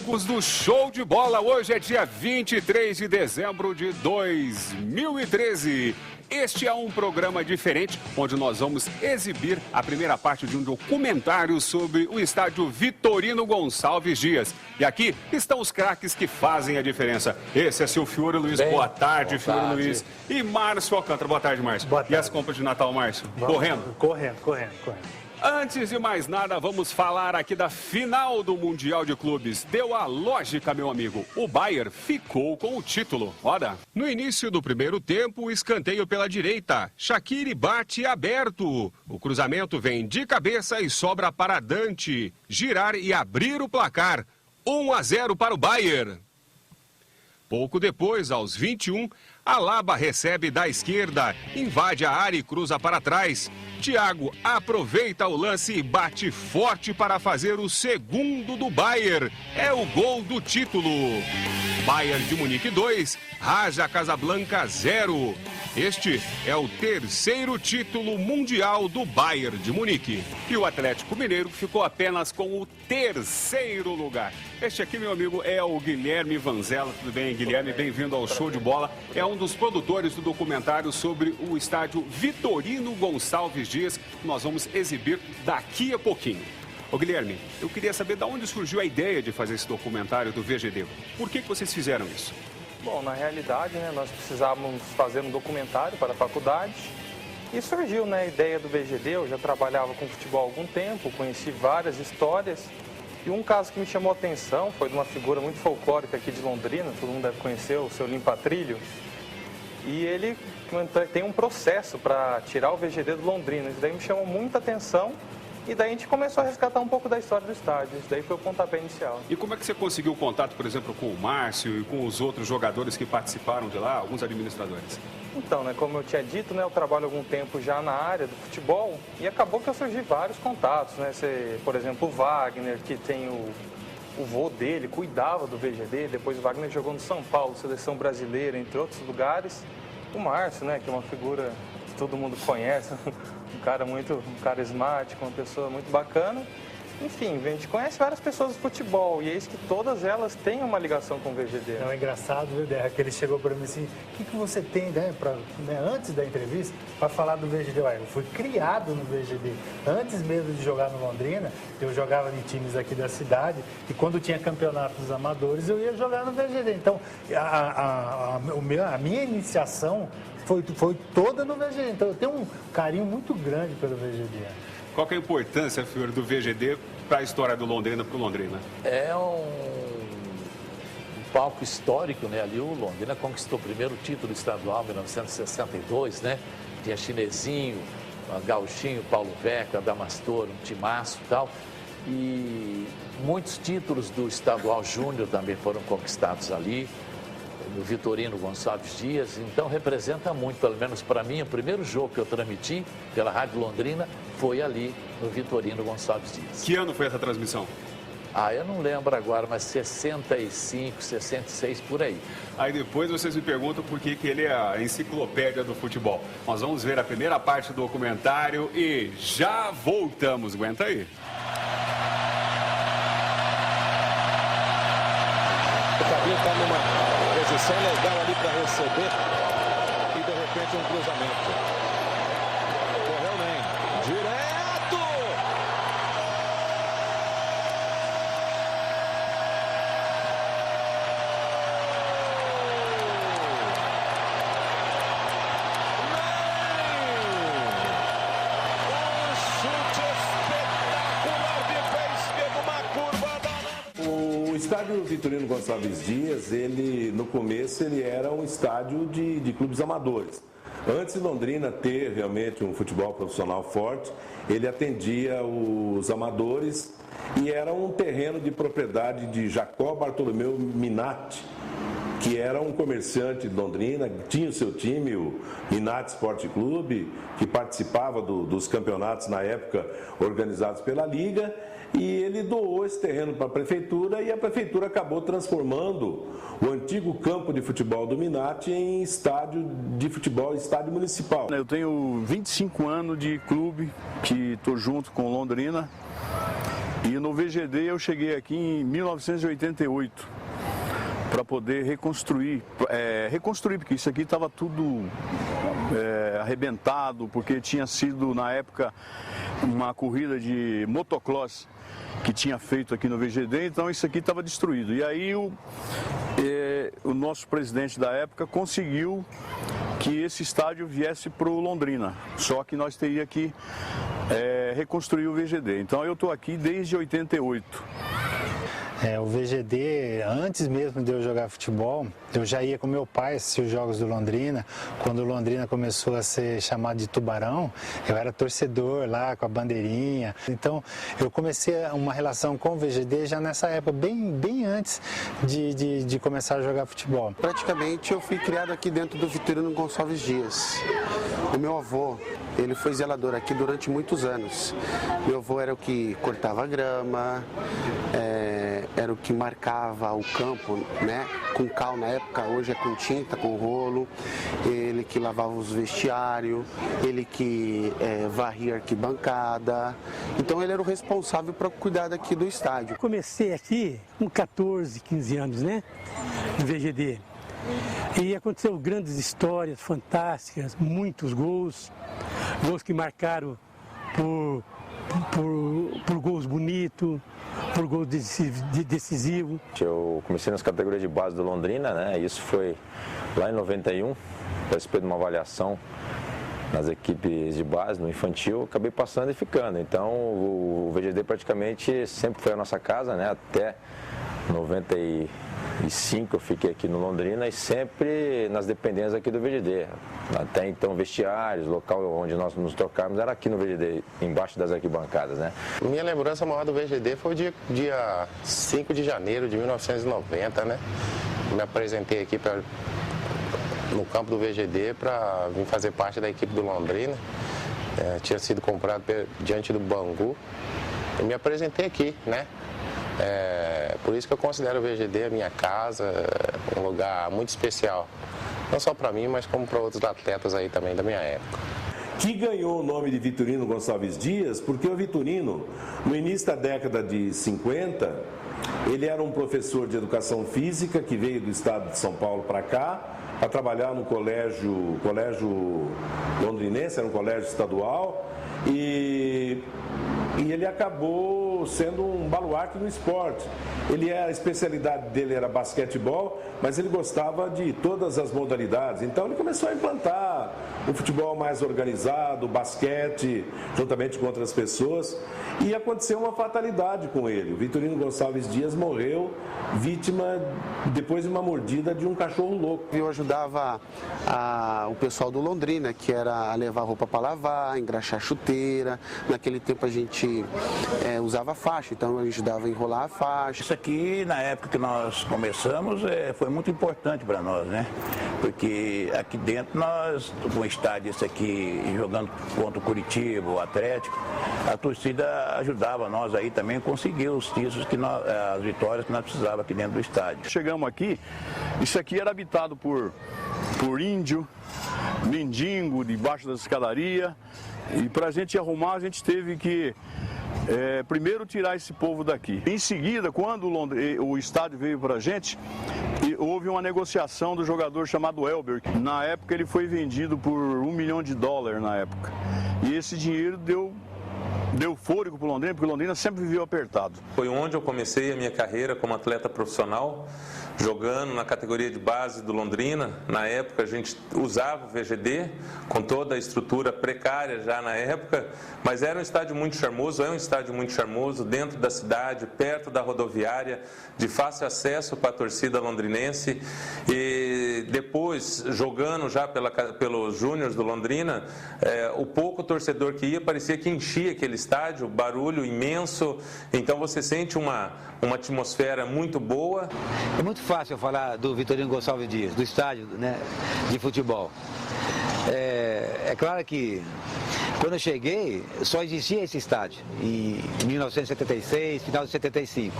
amigos do Show de Bola. Hoje é dia 23 de dezembro de 2013. Este é um programa diferente, onde nós vamos exibir a primeira parte de um documentário sobre o estádio Vitorino Gonçalves Dias. E aqui estão os craques que fazem a diferença. Esse é seu Fiore Luiz. Boa tarde, Fiore Luiz. E Márcio Alcântara. Boa tarde, Márcio. Boa tarde. E as compras de Natal, Márcio? Correndo? Correndo. Antes de mais nada, vamos falar aqui da final do Mundial de Clubes. Deu a lógica, meu amigo. O Bayern ficou com o título. Roda. No início do primeiro tempo, o escanteio pela direita. Shaqiri bate aberto. O cruzamento vem de cabeça e sobra para Dante girar e abrir o placar. 1-0 para o Bayern. Pouco depois, aos 21, Alaba recebe da esquerda, invade a área e cruza para trás. Thiago aproveita o lance e bate forte para fazer o segundo do Bayern. É o gol do título. Bayern de Munique 2, Raja Casablanca 0. Este é o terceiro título mundial do Bayern de Munique. E o Atlético Mineiro ficou apenas com o terceiro lugar. Este aqui, meu amigo, é o Guilherme Vanzella. Tudo bem, Guilherme? Bem-vindo ao Show de Bola. É um dos produtores do documentário sobre o estádio Vitorino Gonçalves Dias, que nós vamos exibir daqui a pouquinho. Ô Guilherme, eu queria saber de onde surgiu a ideia de fazer esse documentário do VGD. Por que vocês fizeram isso? Bom, na realidade, nós precisávamos fazer um documentário para a faculdade e surgiu a ideia do VGD. Eu já trabalhava com futebol há algum tempo, conheci várias histórias e um caso que me chamou a atenção foi de uma figura muito folclórica aqui de Londrina, todo mundo deve conhecer, o seu Limpa-Trilho. E ele tem um processo para tirar o VGD do Londrina, isso daí me chamou muita atenção. E daí a gente começou a resgatar um pouco da história do estádio. Isso daí foi o pontapé inicial. E como é que você conseguiu contato, por exemplo, com o Márcio e com os outros jogadores que participaram de lá, alguns administradores? Então, como eu tinha dito, eu trabalho há algum tempo já na área do futebol e acabou que eu surgi vários contatos, por exemplo, o Wagner, que tem o vô dele, cuidava do VGD, depois o Wagner jogou no São Paulo, seleção brasileira, entre outros lugares. O Márcio, que é uma figura que todo mundo conhece, um cara muito carismático, uma pessoa muito bacana. Enfim, a gente conhece várias pessoas do futebol e é isso que todas elas têm uma ligação com o VGD. Não, é engraçado, viu, Derra, que ele chegou para mim assim, o que você tem, antes da entrevista, para falar do VGD? Eu fui criado no VGD. Antes mesmo de jogar no Londrina, eu jogava em times aqui da cidade e quando tinha campeonatos amadores, eu ia jogar no VGD. Então, a minha iniciação foi toda no VGD. Então, eu tenho um carinho muito grande pelo VGD. Qual que é a importância, Fiore, do VGD para a história do Londrina para o Londrina? É um palco histórico, Ali o Londrina conquistou o primeiro título estadual em 1962, Tinha Chinesinho, Gauchinho, Paulo Veca, Damastor, um timaço e tal. E muitos títulos do estadual júnior também foram conquistados ali, no Vitorino Gonçalves Dias. Então representa muito, pelo menos para mim, o primeiro jogo que eu transmiti pela Rádio Londrina foi ali no Vitorino Gonçalves Dias. Que ano foi essa transmissão? Eu não lembro agora, mas 65, 66, por aí. Aí depois vocês me perguntam por que ele é a enciclopédia do futebol. Nós vamos ver a primeira parte do documentário e já voltamos. Aguenta aí. O Fabinho está numa posição legal ali para receber e de repente um cruzamento. Correu nem. Direto! Um chute espetacular de pé esquerdo, uma curva da... O estádio Vitorino Gonçalves Dias, no começo, ele era um estádio de clubes amadores. Antes de Londrina ter realmente um futebol profissional forte, ele atendia os amadores e era um terreno de propriedade de Jacó Bartolomeu Minatti, que era um comerciante de Londrina, tinha o seu time, o Minatti Sport Clube, que participava dos campeonatos na época organizados pela Liga. E ele doou esse terreno para a prefeitura e a prefeitura acabou transformando o antigo campo de futebol do Minatti em estádio de futebol, estádio municipal. Eu tenho 25 anos de clube, que estou junto com Londrina. E no VGD eu cheguei aqui em 1988 para poder reconstruir, porque isso aqui estava tudo arrebentado, porque tinha sido na época uma corrida de motocross que tinha feito aqui no VGD, então isso aqui estava destruído. E aí o nosso presidente da época conseguiu que esse estádio viesse para o Londrina, só que nós teríamos que reconstruir o VGD. Então eu estou aqui desde 88. O VGD, antes mesmo de eu jogar futebol, eu já ia com meu pai assistir os jogos do Londrina. Quando o Londrina começou a ser chamado de Tubarão, eu era torcedor lá com a bandeirinha. Então eu comecei uma relação com o VGD já nessa época, bem antes de começar a jogar futebol. Praticamente eu fui criado aqui dentro do Vitorino Gonçalves Dias. O meu avô, ele foi zelador aqui durante muitos anos. Meu avô era o que cortava a grama, era o que marcava o campo, né, com cal na época, hoje é com tinta, com rolo, ele que lavava os vestiários, ele que varria a arquibancada, então ele era o responsável para cuidar daqui do estádio. Comecei aqui com 14, 15 anos, né, no VGD, e aconteceu grandes histórias fantásticas, muitos gols que marcaram por gols bonitos, por gols decisivos. Eu comecei nas categorias de base do Londrina, né? Isso foi lá em 91, participei de uma avaliação nas equipes de base, no infantil, acabei passando e ficando. Então o VGD praticamente sempre foi a nossa casa, né? Até 95 eu fiquei aqui no Londrina e sempre nas dependências aqui do VGD. Até então vestiários, local onde nós nos trocávamos era aqui no VGD, embaixo das arquibancadas, né? Minha lembrança maior do VGD foi o dia 5 de janeiro de 1990, né? Me apresentei aqui no campo do VGD para vir fazer parte da equipe do Londrina. Tinha sido comprado diante do Bangu e me apresentei aqui, né? Por isso que eu considero o VGD a minha casa, um lugar muito especial. Não só para mim, mas como para outros atletas aí também da minha época. Que ganhou o nome de Vitorino Gonçalves Dias, porque o Vitorino, no início da década de 50, ele era um professor de educação física que veio do estado de São Paulo para cá, para trabalhar no colégio londrinense, era um colégio estadual, e ele acabou sendo um baluarte no esporte. A especialidade dele era basquetebol, mas ele gostava de todas as modalidades. Então ele começou a implantar um futebol mais organizado, o basquete, juntamente com outras pessoas. E aconteceu uma fatalidade com ele. O Vitorino Gonçalves Dias morreu vítima depois de uma mordida de um cachorro louco. Eu ajudava o pessoal do Londrina, que era levar roupa para lavar, engraxar chuteira. Naquele tempo a gente usava faixa, então eu ajudava a enrolar a faixa. Isso aqui, na época que nós começamos, foi muito importante para nós, né? Porque aqui dentro nós, com o estádio esse aqui, jogando contra o Curitiba, o Atlético, a torcida ajudava nós aí também a conseguir os títulos, as vitórias que nós precisávamos aqui dentro do estádio. Chegamos aqui, isso aqui era habitado por índio, mendigo, debaixo da escadaria, e para a gente arrumar a gente teve que primeiro tirar esse povo daqui. Em seguida, quando o estádio veio para a gente, houve uma negociação do jogador chamado Elber. Na época ele foi vendido por $1 milhão na época. E esse dinheiro deu fôlego para o Londrina, porque o Londrina sempre viveu apertado. Foi onde eu comecei a minha carreira como atleta profissional, jogando na categoria de base do Londrina. Na época a gente usava o VGD, com toda a estrutura precária já na época, mas era um estádio muito charmoso, é um estádio muito charmoso, dentro da cidade, perto da rodoviária, de fácil acesso para a torcida londrinense. E depois, jogando já pelos júniores do Londrina, o pouco torcedor que ia, parecia que enchia aquele estádio, barulho imenso, então você sente uma atmosfera muito boa. É muito fácil falar do Vitorino Gonçalves Dias, do estádio, né, de futebol. É claro que quando eu cheguei, só existia esse estádio, em 1976, final de 75.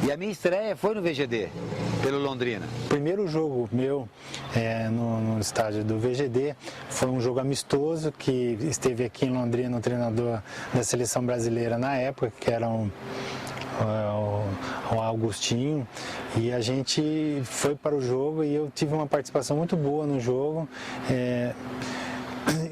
E a minha estreia foi no VGD. pelo Londrina? O primeiro jogo meu no estádio do VGD foi um jogo amistoso que esteve aqui em Londrina o treinador da seleção brasileira na época, que era o Augustinho, e a gente foi para o jogo e eu tive uma participação muito boa no jogo.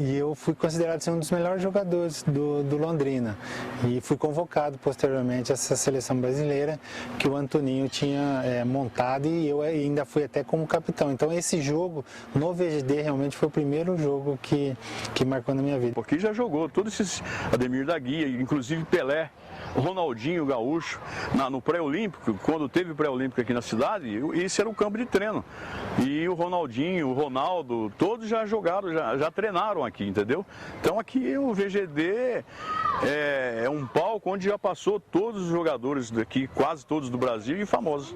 E eu fui considerado ser um dos melhores jogadores do Londrina. E fui convocado posteriormente a essa seleção brasileira que o Antoninho tinha montado, e eu ainda fui até como capitão. Então esse jogo no VGD realmente foi o primeiro jogo que marcou na minha vida. Porque já jogou todos esses, Ademir da Guia, inclusive Pelé, Ronaldinho Gaúcho, no pré-olímpico, quando teve pré-olímpico aqui na cidade, esse era o campo de treino. E o Ronaldinho, o Ronaldo, todos já jogaram, já treinaram aqui, entendeu? Então aqui o VGD é um palco onde já passou todos os jogadores daqui, quase todos do Brasil, e famosos.